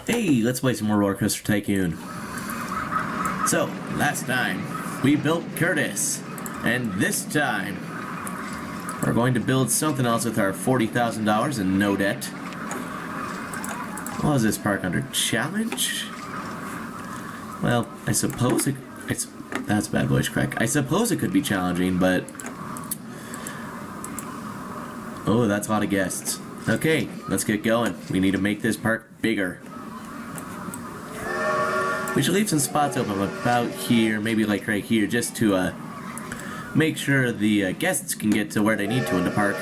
Hey, let's play some more Roller Coaster Tycoon. So, last time, we built Curtis. And this time, we're going to build something else with our $40,000 and no debt. What was this park under? Challenge? Well, I suppose that's bad voice crack. I suppose it could be challenging, but... Oh, that's a lot of guests. Okay, let's get going. We need to make this park bigger. We should leave some spots open about here, maybe like right here, just to make sure the guests can get to where they need to in the park.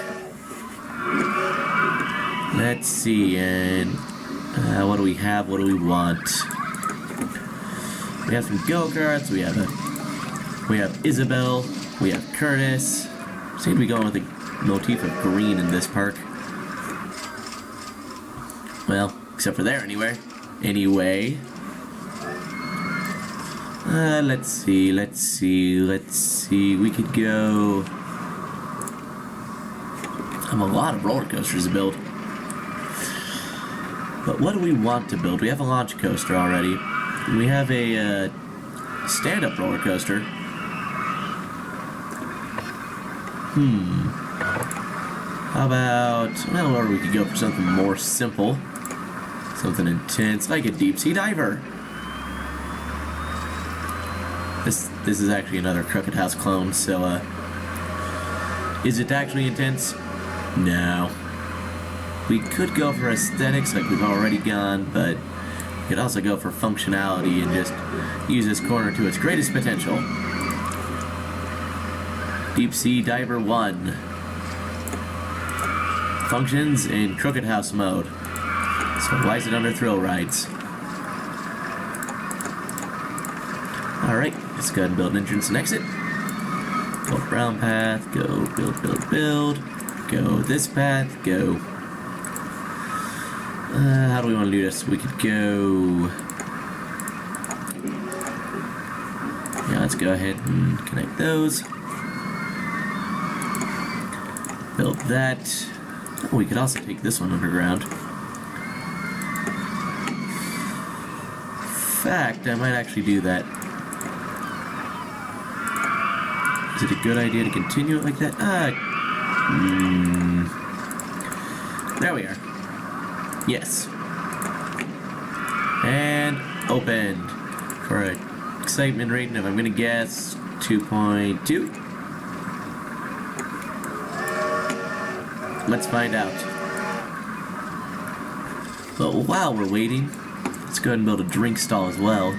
Let's see, and what do we have? What do we want? We have some go-karts. We have Isabel. We have Curtis. Seem to be going with the motif of green in this park. Well, except for there anyway. Let's see. We could go... I have a lot of roller coasters to build. But what do we want to build? We have a launch coaster already. We have a stand-up roller coaster. How about... Well, or we could go for something more simple. Something intense, like a deep-sea diver. This is actually another Crooked House clone, so, is it actually intense? No. We could go for aesthetics like we've already gone, but we could also go for functionality and just use this corner to its greatest potential. Deep Sea Diver 1. Functions in Crooked House mode. So why is it under thrill rides? Alright, let's go ahead and build an entrance and exit. Build brown path, go build. Go this path, go. How do we want to do this? We could go... Yeah, let's go ahead and connect those. Build that. Oh, we could also take this one underground. In fact, I might actually do that. Is it a good idea to continue it like that? There we are. Yes. And opened for an excitement rating of, I'm going to guess, 2.2. Let's find out. But while we're waiting, let's go ahead and build a drink stall as well.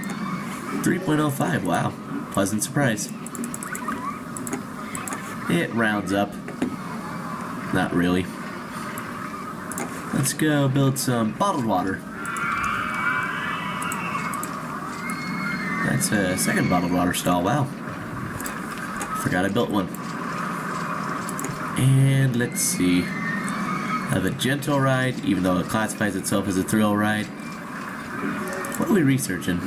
3.05, wow. Pleasant surprise. It rounds up. Not really. Let's go build some bottled water. That's a second bottled water stall, wow. Forgot I built one. And let's see. Have a gentle ride, even though it classifies itself as a thrill ride. What are we researching?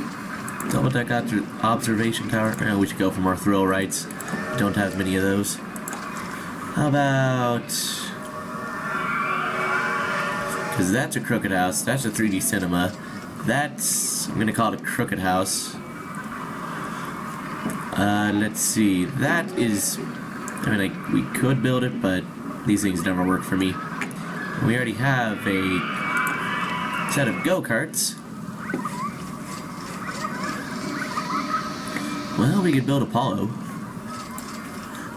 Double deck observation tower? We should go for more thrill rides. Don't have many of those. How about... Because that's a Crooked House. That's a 3D cinema. That's... I'm going to call it a Crooked House. Let's see. That is... I mean, we could build it, but these things never work for me. We already have a set of go-karts. Well, we could build Apollo.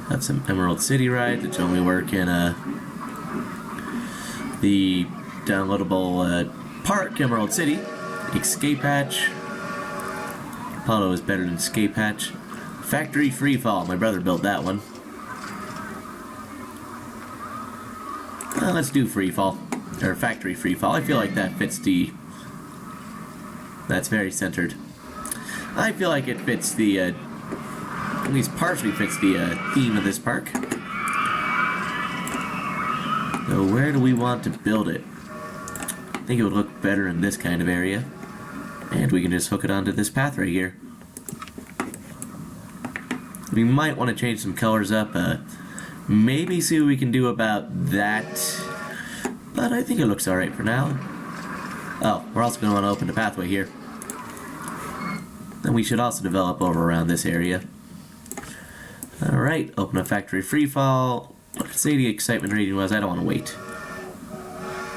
Have some Emerald City rides, which only work in the downloadable park, Emerald City. Escape Hatch. Apollo is better than Escape Hatch. Factory Freefall. My brother built that one. Let's do Freefall. Or Factory Freefall. I feel like that fits the... That's very centered. I feel like it fits the... at least partially fits the theme of this park. So where do we want to build it? I think it would look better in this kind of area. And we can just hook it onto this path right here. We might want to change some colors up. Maybe see what we can do about that. But I think it looks alright for now. Oh, we're also going to want to open the pathway here. Then we should also develop over around this area. Alright, open a factory freefall. What did I say the excitement rating was? I don't want to wait.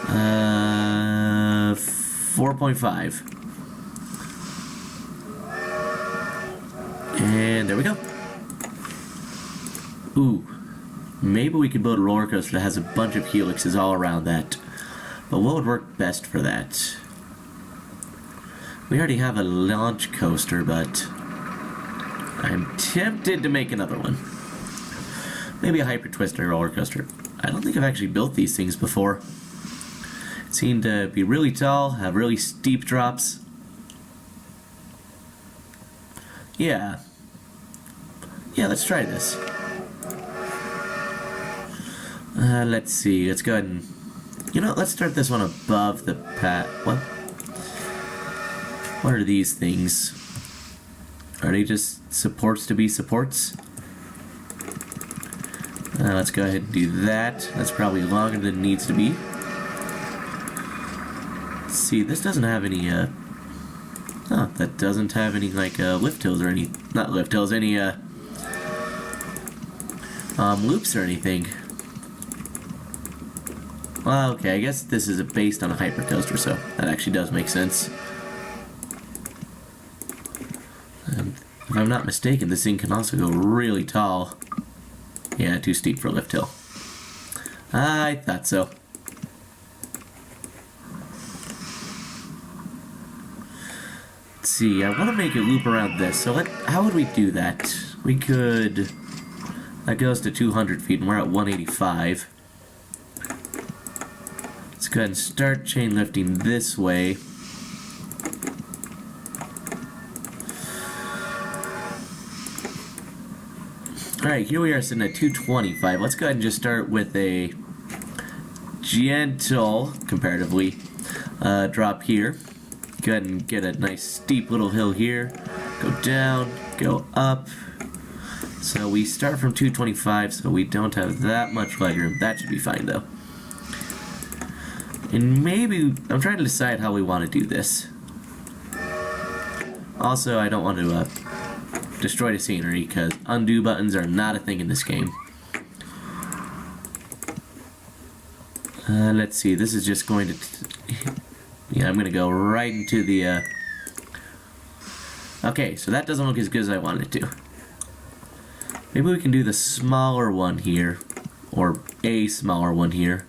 4.5. And there we go. Ooh. Maybe we could build a roller coaster that has a bunch of helixes all around that. But what would work best for that? We already have a launch coaster, but I'm tempted to make another one. Maybe a hyper twister roller coaster. I don't think I've actually built these things before. It seemed to be really tall, have really steep drops. Yeah, let's try this. Let's see, let's go ahead and... You know, let's start this one above the What? What are these things? Are they just supports to be supports? Let's go ahead and do that. That's probably longer than it needs to be. Let's see, this doesn't have any, Oh, that doesn't have any, like, lift hills or any... Not lift hills, any, loops or anything. Well, okay, I guess this is based on a hypercoaster, so that actually does make sense. And if I'm not mistaken, this thing can also go really tall. Yeah, too steep for a lift hill. I thought so. Let's see, I want to make a loop around this, so how would we do that? We could... That goes to 200 feet, and we're at 185. Let's go ahead and start chain lifting this way. Alright, here we are sitting at 225. Let's go ahead and just start with a gentle, comparatively, drop here. Go ahead and get a nice steep little hill here. Go down, go up. So we start from 225, so we don't have that much legroom. That should be fine, though. And maybe, I'm trying to decide how we want to do this. Also, I don't want to destroy the scenery, because undo buttons are not a thing in this game. Let's see, this is just going to... Yeah, I'm going to go right into the... Okay, so that doesn't look as good as I wanted it to. Maybe we can do the smaller one here, or a smaller one here.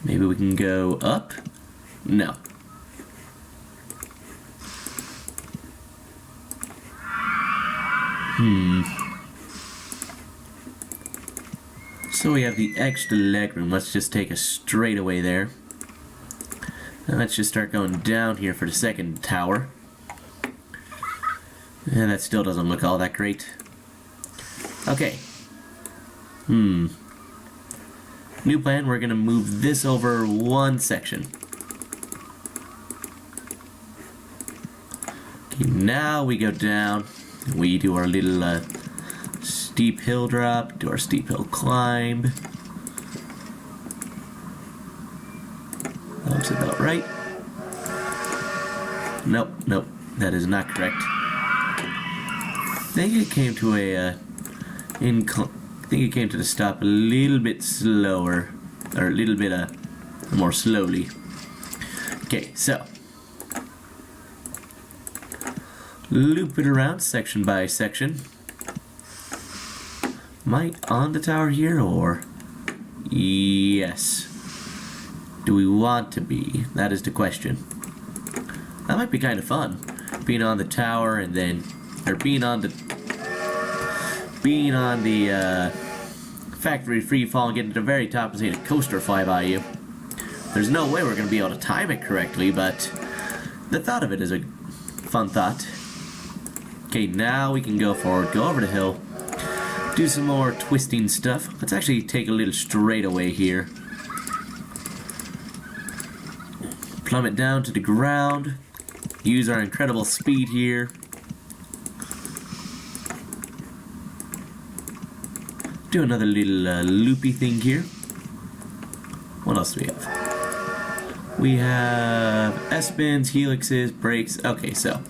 Maybe we can go up? No. So we have the extra legroom. Let's just take a straightaway there. And let's just start going down here for the second tower. And that still doesn't look all that great. Okay. New plan, we're gonna move this over one section. Okay, now we go down. We do our little steep hill drop, do our steep hill climb. That looks about right. Nope, that is not correct. I think it came to the stop a little bit slower, or a little bit more slowly. Okay, so loop it around section by section. Am I on the tower here, or? Yes. Do we want to be? That is the question. That might be kind of fun, being on the tower and then, or being on the factory free fall and getting to the very top and seeing a coaster fly by you. There's no way we're going to be able to time it correctly, but the thought of it is a fun thought. Okay, now we can go forward, go over the hill, do some more twisting stuff. Let's actually take a little straightaway here. Plummet down to the ground. Use our incredible speed here. Do another little loopy thing here. What else do we have? We have S-bins, helixes, brakes. Okay, so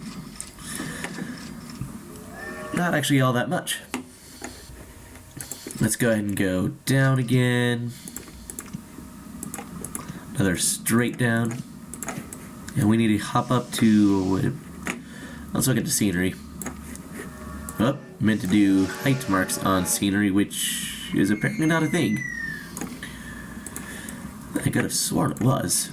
not actually all that much. Let's go ahead and go down again. Another straight down. And we need to hop up to... Let's look at the scenery. Oh, meant to do height marks on scenery, which is apparently not a thing. I could have sworn it was.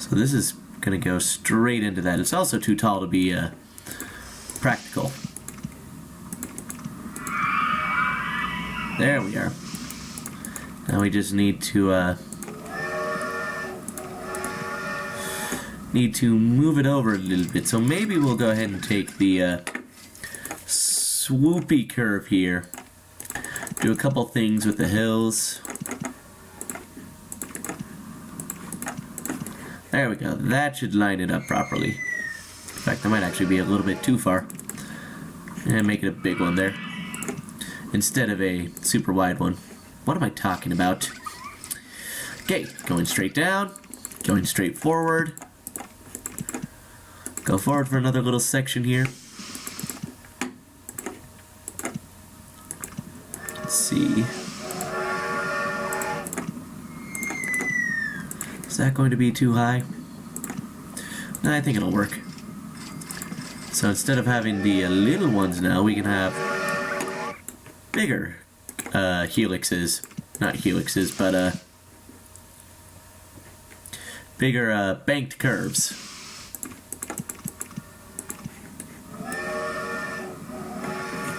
So this is going to go straight into that. It's also too tall to be practical. There we are. Now we just need to move it over a little bit. So maybe we'll go ahead and take the swoopy curve here. Do a couple things with the hills. There we go. That should line it up properly. In fact, that might actually be a little bit too far. And make it a big one there, instead of a super wide one. What am I talking about? Okay, going straight down, going straight forward. Go forward for another little section here. Let's see. Is that going to be too high? No, I think it'll work. So instead of having the little ones now, we can have bigger helixes. Not helixes, but bigger banked curves.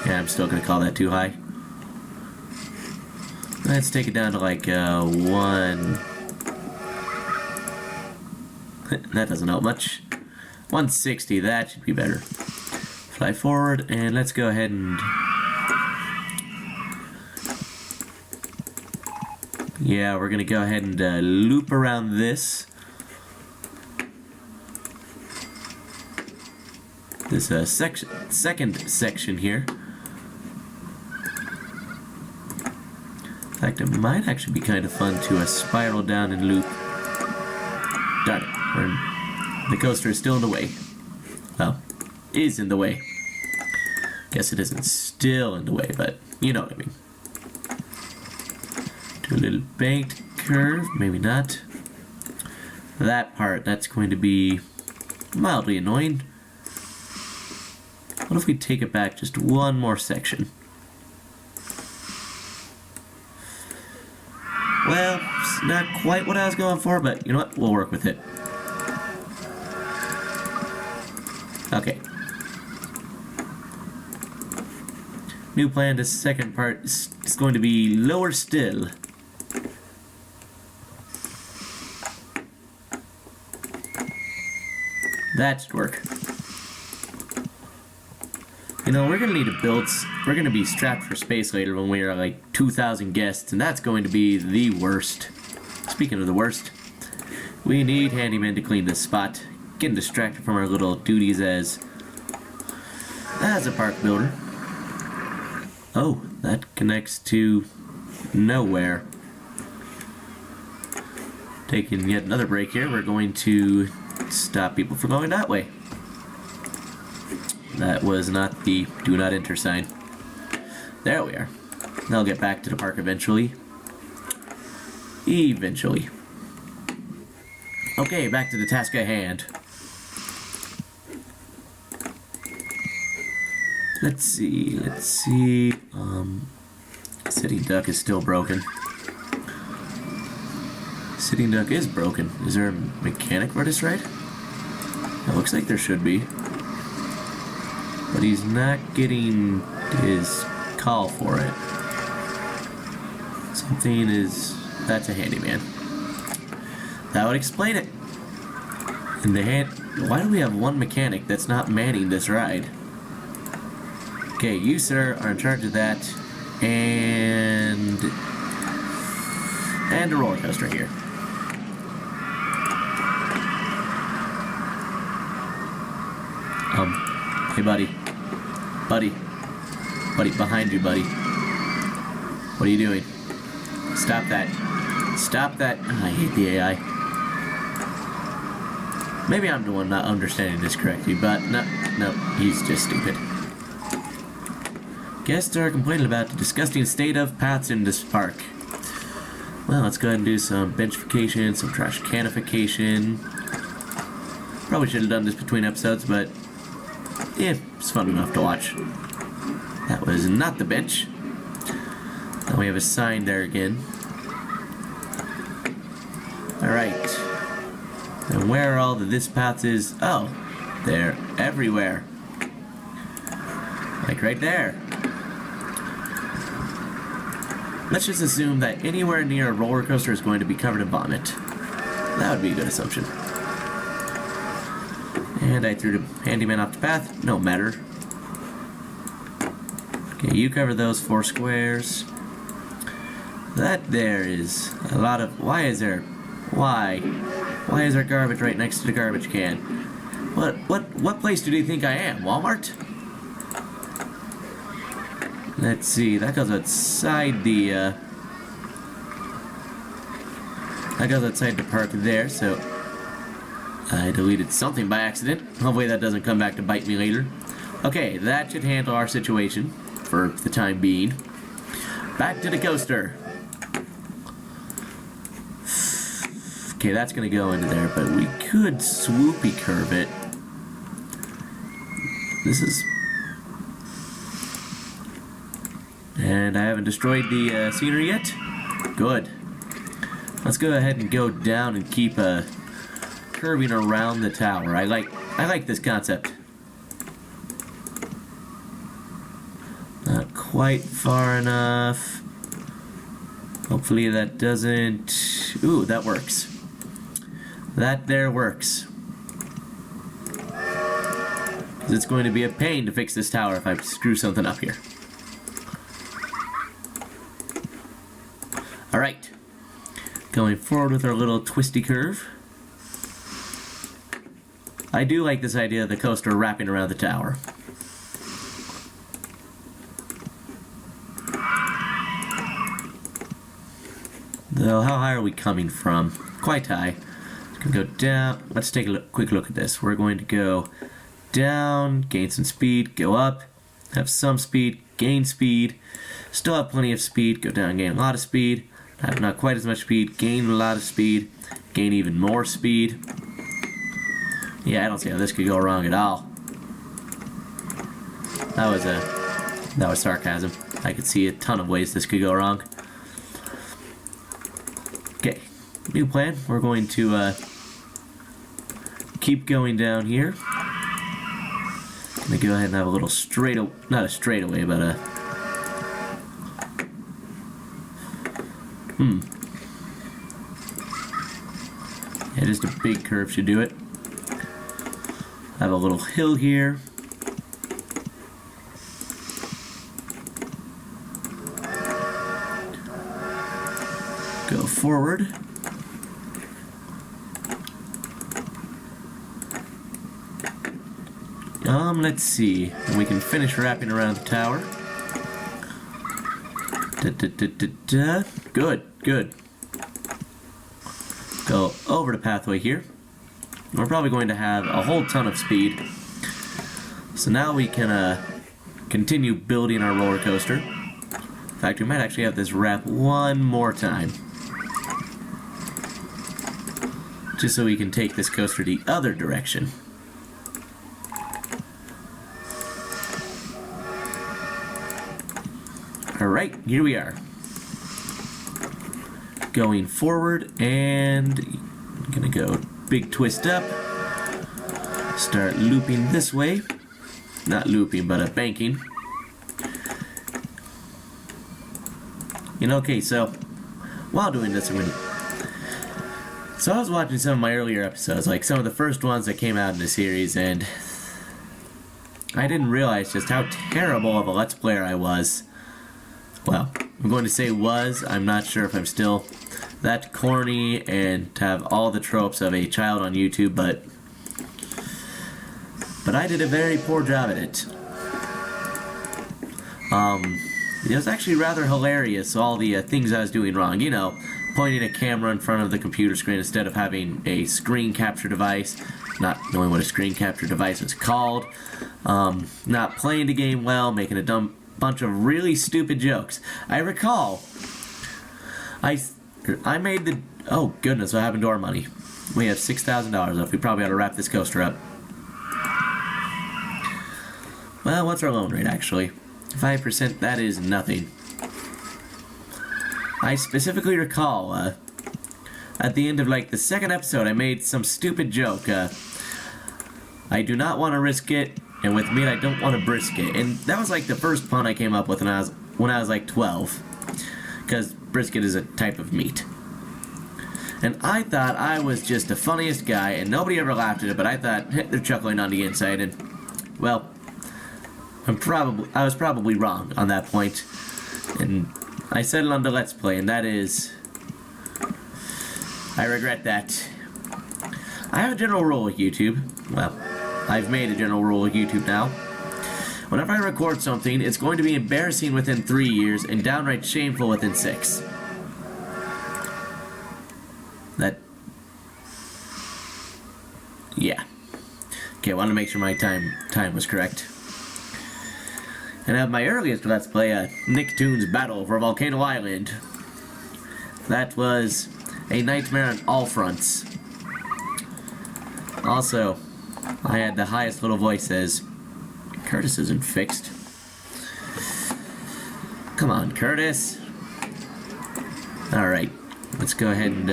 Yeah, I'm still going to call that too high. Let's take it down to like 1... That doesn't help much. 160, that should be better. Fly forward, and let's go ahead and... Yeah, we're going to go ahead and loop around this. This second section here. In fact, it might actually be kind of fun to spiral down and loop. Darn it. The coaster is still in the way. Well, is in the way. Guess it isn't still in the way, but you know what I mean. Do a little banked curve, maybe not. That part, that's going to be mildly annoying. What if we take it back just one more section? Well, it's not quite what I was going for, but you know what? We'll work with it. Okay. New plan, the second part is going to be lower still. That should work. You know, we're gonna need to build. We're gonna be strapped for space later when we are like 2,000 guests, and that's going to be the worst. Speaking of the worst, we need handymen to clean this spot. Getting distracted from our little duties as a park builder. Oh, that connects to nowhere. Taking yet another break here. We're going to stop people from going that way. That was not the do not enter sign. There we are. I'll get back to the park eventually. Eventually. Okay, back to the task at hand. Let's see. Sitting duck is still broken. Sitting duck is broken. Is there a mechanic for this ride? It looks like there should be. But he's not getting his call for it. Something is... That's a handyman. That would explain it. And why do we have one mechanic that's not manning this ride? Okay, you, sir, are in charge of that. And a roller coaster here. Hey, buddy. Buddy, behind you, buddy. What are you doing? Stop that. Stop that. I hate the AI. Maybe I'm the one not understanding this correctly, but no, he's just stupid. Guests are complaining about the disgusting state of paths in this park. Well, let's go ahead and do some benchification, some trash canification. Probably should have done this between episodes, but yeah, it's fun enough to watch. That was not the bench. Now we have a sign there again. Alright. And where are all the this paths is? Oh, they're everywhere. Like right there. Let's just assume that anywhere near a roller coaster is going to be covered in vomit. That would be a good assumption. And I threw the handyman off the path. No matter. Okay, you cover those 4 squares. That there is a lot of... Why is there garbage right next to the garbage can? What place do you think I am? Walmart? Let's see, that goes outside the park there, so I deleted something by accident. Hopefully that doesn't come back to bite me later. Okay, that should handle our situation for the time being. Back to the coaster. Okay, that's gonna go into there, but we could swoopy curve it. This is... And I haven't destroyed the scenery yet? Good. Let's go ahead and go down and keep curving around the tower. I like this concept. Not quite far enough. Hopefully that doesn't... Ooh, that works. That there works. It's going to be a pain to fix this tower if I screw something up here. Alright. Going forward with our little twisty curve. I do like this idea of the coaster wrapping around the tower. Though, how high are we coming from? Quite high. Go down. Let's take a quick look at this. We're going to go down, gain some speed, go up, have some speed, gain speed, still have plenty of speed, go down, gain a lot of speed, have not quite as much speed, gain a lot of speed, gain even more speed. Yeah, I don't see how this could go wrong at all. That was sarcasm. I could see a ton of ways this could go wrong. Okay, new plan. We're going to keep going down here. I'm gonna go ahead and have a little not a straightaway, but a yeah, just a big curve should do it. Have a little hill here. Go forward. Let's see. And we can finish wrapping around the tower. Good. Go over the pathway here. We're probably going to have a whole ton of speed. So now we can continue building our roller coaster. In fact, we might actually have this wrap one more time. Just so we can take this coaster the other direction. Alright, here we are. Going forward, and I'm gonna go big twist up. Start looping this way. Not looping, but banking. Okay, so while doing this, so I was watching some of my earlier episodes, like some of the first ones that came out in the series, and I didn't realize just how terrible of a Let's Player I was. Well, I'm going to say was. I'm not sure if I'm still that corny and to have all the tropes of a child on YouTube, but I did a very poor job at it. It was actually rather hilarious, all the things I was doing wrong. You know, pointing a camera in front of the computer screen instead of having a screen capture device, not knowing what a screen capture device is called, not playing the game well, making a bunch of really stupid jokes. I recall, I made the... Oh, goodness, what happened to our money? We have $6,000 left. We probably ought to wrap this coaster up. Well, what's our loan rate, actually? 5%, that is nothing. I specifically recall, at the end of, like, the second episode, I made some stupid joke. I do not want to risk it, and with meat, I don't want to brisket. And that was, like, the first pun I came up with when I was like, 12. Because brisket is a type of meat. And I thought I was just the funniest guy, and nobody ever laughed at it, but I thought, they're chuckling on the inside, and, well... I was probably wrong on that point, and I said it on the Let's Play, and that is, I regret that. I have a general rule with YouTube. Well, I've made a general rule with YouTube now. Whenever I record something, it's going to be embarrassing within 3 years and downright shameful within 6. Yeah. Okay, I wanted to make sure my time was correct. And at my earliest Let's Play, Nicktoons Battle for Volcano Island. That was a nightmare on all fronts. Also, I had the highest little voice as Curtis isn't fixed. Come on, Curtis. Alright, let's go ahead and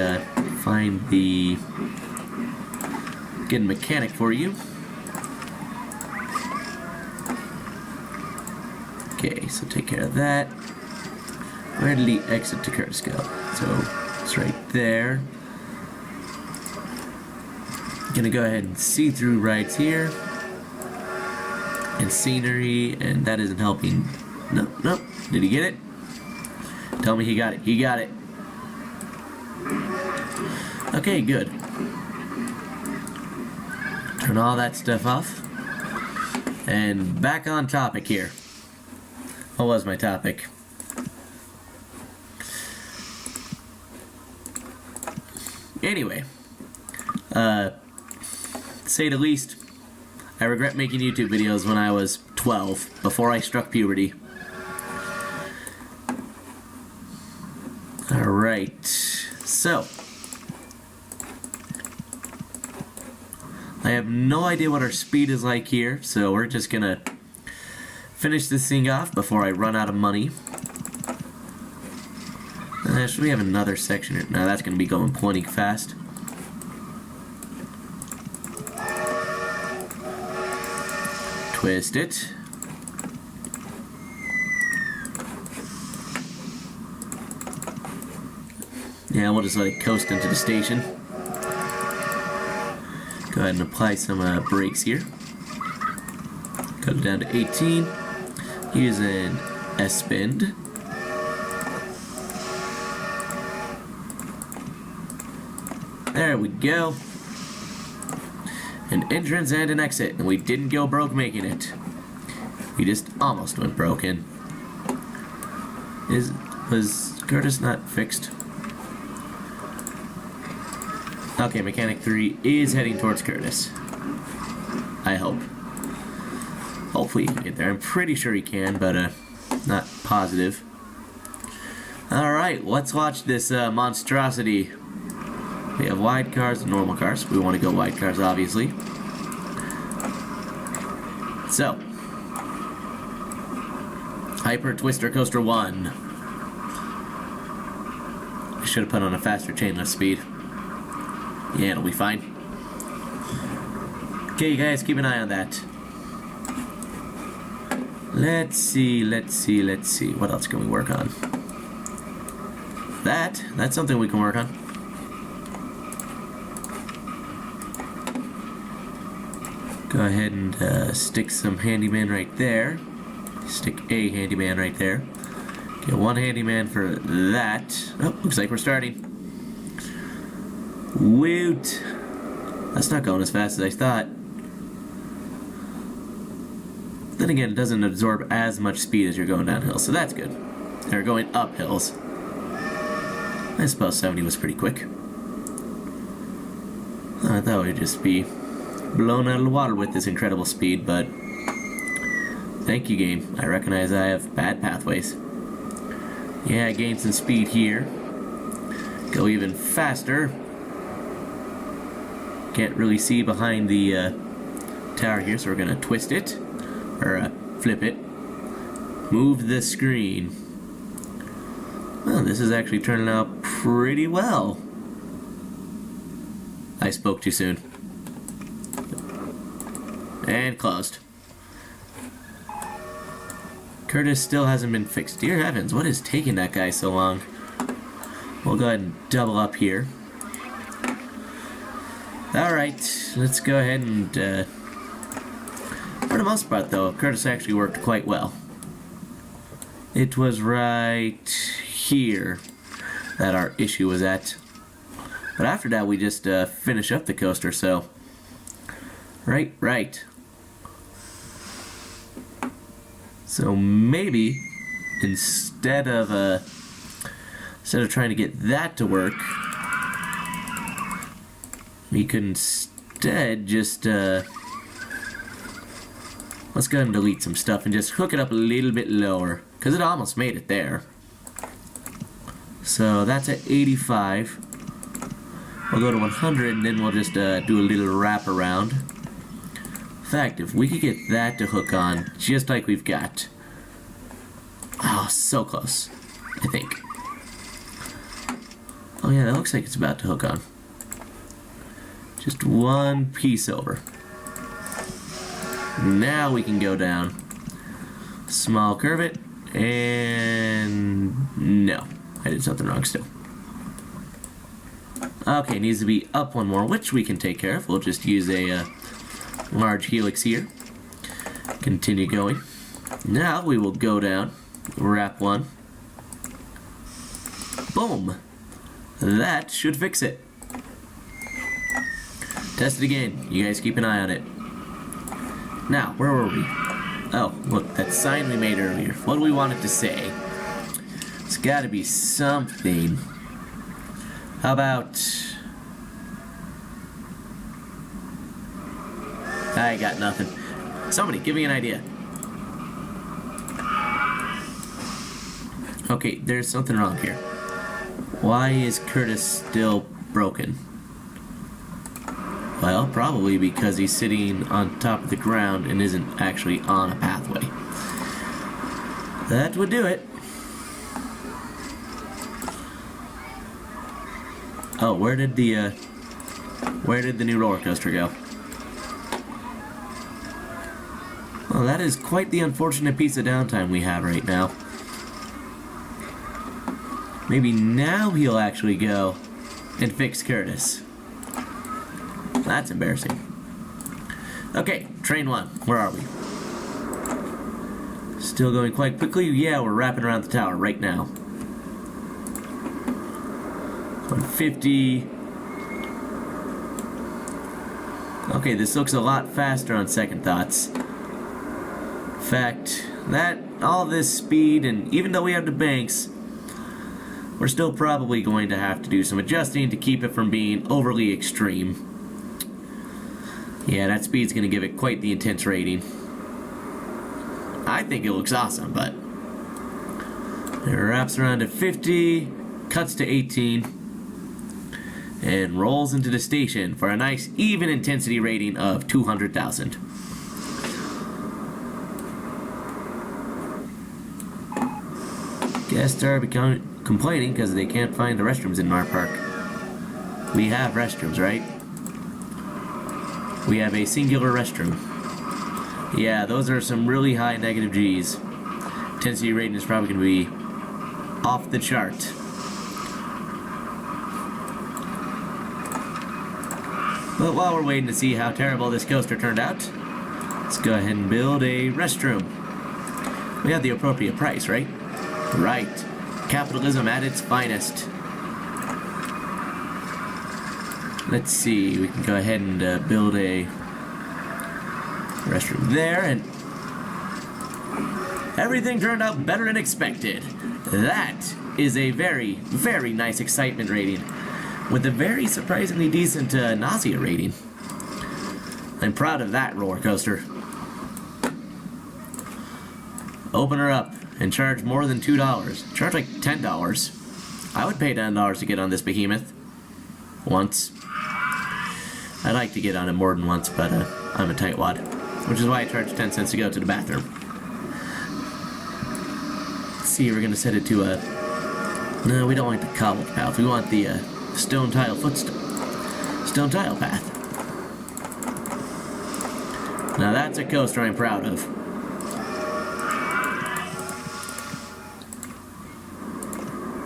get a mechanic for you. Okay, so take care of that. Where did the exit to Curtis go? So, it's right there. Gonna go ahead and see through rides here. And scenery, and that isn't helping. Nope. Did he get it? Tell me he got it. He got it. Okay, good. Turn all that stuff off. And back on topic here. What was my topic? Anyway, to say the least, I regret making YouTube videos when I was 12, before I struck puberty. Alright, so, I have no idea what our speed is like here, so we're just gonna finish this thing off before I run out of money. Should we have another section here? No, that's going to be going plenty fast. Twist it. Yeah, we'll just let it coast into the station. Go ahead and apply some brakes here. Cut it down to 18. Use an S-bend. There we go. An entrance and an exit, and we didn't go broke making it. We just almost went broken. Was Curtis not fixed? Okay, Mechanic 3 is heading towards Curtis. I hope. Hopefully he can get there. I'm pretty sure he can, but not positive. Alright, let's watch this monstrosity. We have wide cars and normal cars. We want to go wide cars, obviously. So, Hyper Twister Coaster 1. I should have put on a faster chain lift speed. Yeah, it'll be fine. Okay, you guys, keep an eye on that. Let's see. What else can we work on? That's something we can work on. Go ahead and stick some handyman right there. Stick a handyman right there. Get one handyman for that. Oh, looks like we're starting. Woot! That's not going as fast as I thought. Then again, it doesn't absorb as much speed as you're going downhill, so that's good. Or going up hills. I suppose 70 was pretty quick. I thought we'd just be blown out of the water with this incredible speed, but thank you, game. I recognize I have bad pathways. Yeah, I gained some speed here. Go even faster. Can't really see behind the tower here, so we're gonna twist it. Or flip it. Move the screen. Well, this is actually turning out pretty well. I spoke too soon. And closed. Curtis still hasn't been fixed. Dear heavens, what is taking that guy so long? We'll go ahead and double up here. Alright, let's go ahead and, for the most part though, Curtis actually worked quite well. It was right here that our issue was at. But after that we just finish up the coaster, so... Right. So maybe, instead of trying to get that to work, we could instead just, let's go ahead and delete some stuff and just hook it up a little bit lower, because it almost made it there. So that's at 85. We'll go to 100 and then we'll just do a little wrap around. In fact, if we could get that to hook on, just like we've got. Oh, so close, I think. Oh yeah, that looks like it's about to hook on. Just one piece over. Now we can go down. Small curve it, and no, I did something wrong still. Okay, needs to be up one more, which we can take care of. We'll just use a large helix here. Continue going. Now we will go down, wrap one. Boom! That should fix it. Test it again. You guys keep an eye on it. Now, where were we? Oh, look, that sign we made earlier. What do we want it to say? It's gotta be something. How about... I got nothing. Somebody, give me an idea. Okay, there's something wrong here. Why is Curtis still broken? Well, probably because he's sitting on top of the ground and isn't actually on a pathway. That would do it. Oh, where did the new roller coaster go? Well, that is quite the unfortunate piece of downtime we have right now. Maybe now he'll actually go and fix Curtis. That's embarrassing. Okay, train one. Where are we? Still going quite quickly? Yeah, we're wrapping around the tower right now. 150. Okay, this looks a lot faster on second thoughts. In fact, all this speed, and even though we have the banks, we're still probably going to have to do some adjusting to keep it from being overly extreme. Yeah, that speed's going to give it quite the intense rating. I think it looks awesome, but... It wraps around to 50, cuts to 18, and rolls into the station for a nice even intensity rating of 200,000. Guests are complaining because they can't find the restrooms in our park. We have restrooms, right? We have a singular restroom. Yeah, those are some really high negative G's. Intensity rating is probably going to be off the chart. But while we're waiting to see how terrible this coaster turned out, let's go ahead and build a restroom. We have the appropriate price, right? Right. Capitalism at its finest. Let's see, we can go ahead and build a restroom there, and Everything turned out better than expected. That is a very, very nice excitement rating, with a very surprisingly decent nausea rating. I'm proud of that roller coaster. Open her up and charge more than $2. Charge like $10. I would pay $10 to get on this behemoth. Once. I'd like to get on it more than once, but I'm a tightwad. Which is why I charge 10 cents to go to the bathroom. Let's see, we're gonna set it to a... No, we don't like the cobbled path. We want the stone tile stone tile path. Now that's a coaster I'm proud of.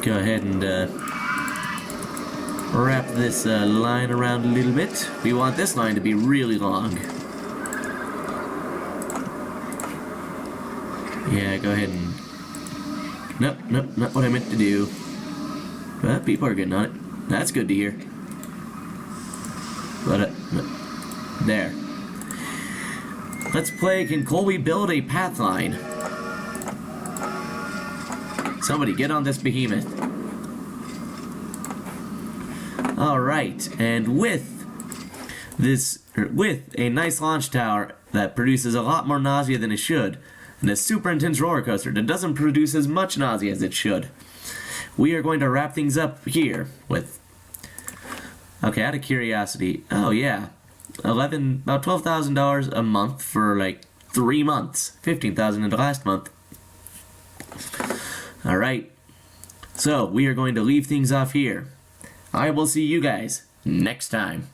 Go ahead and wrap this line around a little bit. We want this line to be really long. Yeah, go ahead and... Nope, not what I meant to do. But people are getting on it. That's good to hear. But, no. There. Let's play Can Colby Build a Path Line? Somebody get on this behemoth. Alright, and with a nice launch tower that produces a lot more nausea than it should, and a super intense roller coaster that doesn't produce as much nausea as it should, we are going to wrap things up here with... Okay, out of curiosity, oh yeah, about $12,000 a month for like 3 months, $15,000 in the last month. Alright, so we are going to leave things off here. I will see you guys next time.